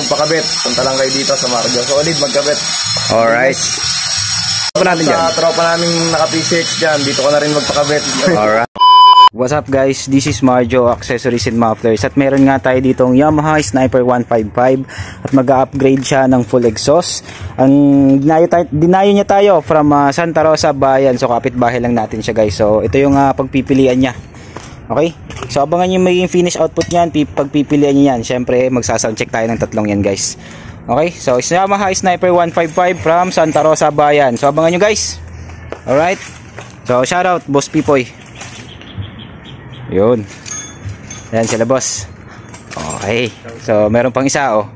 magpakabit, punta lang kayo dito sa Marjo. Solid magkabit. Alright. Sa tropa namin naka-P6 dyan, dito ko na rin magpakabit. Alright. What's up guys, this is Marjo Accessories and Mufflers at meron nga tayo ditong Yamaha Sniper 155 at mag-upgrade siya ng full exhaust. Ang dinayo niya tayo from Santa Rosa Bayan, so kapitbahay lang natin siya guys. So ito yung pagpipilian niya. Okay, so abangan nyo magiging finish output niyan, pagpipilian niya yan. Syempre magsasound check tayo ng tatlong yan guys. Okay, so Yamaha Sniper 155 from Santa Rosa Bayan, so abangan nyo guys. Alright, so shoutout Boss Pipoy. Yun. Ayan sila boss. Okay. So meron pang isa oh.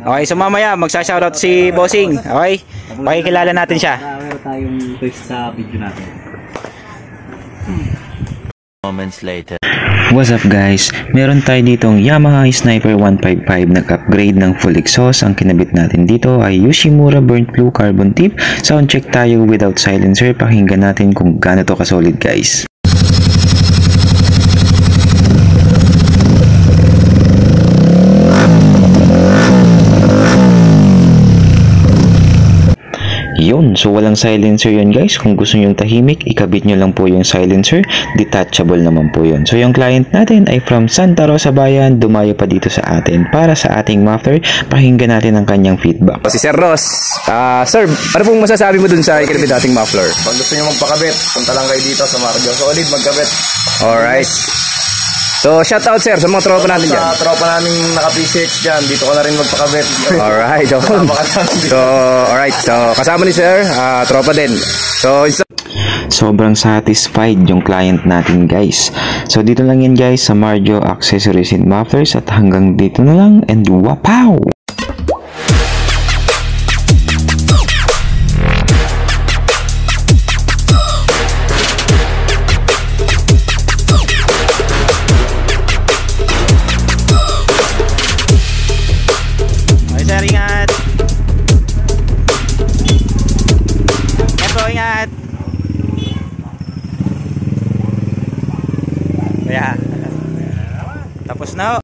Okay, so mamaya magsa-shoutout si Bossing. Okay? Pakikilala natin siya. Meron tayong twist sa video natin. Moments later. What's up guys? Meron tayo ditong Yamaha Sniper 155 nag-upgrade ng full exhaust. Ang kinabit natin dito ay Yoshimura Burnt Blue Carbon Tip. Sound check tayo without silencer. Pakinggan natin kung gaano to kasolid guys. Yun, so walang silencer yun guys. Kung gusto nyo yung tahimik, ikabit nyo lang po yung silencer. Detachable naman po yun. So yung client natin ay from Santa Rosa Bayan, dumayo pa dito sa atin para sa ating muffler. Pakinggan natin ang kanyang feedback. Si Sir Ross, sir, ano pong masasabi mo dun sa ikinabit nating muffler? Pag gusto nyo magpakabit, punta lang kayo dito sa Marjo. Solid magkabit. Alright. So, shout out sir sa mga tropa natin dyan. Sa tropa namin naka-P6 dyan, dito ko na rin magpakabit. Alright. So, kasama ni sir, tropa din. So, sobrang satisfied yung client natin guys. So dito lang yan guys sa Marjo Accessories and Mufflers at hanggang dito na lang and wapow! Okay sir, ingat! Ingat! Kaya, tapos na ho.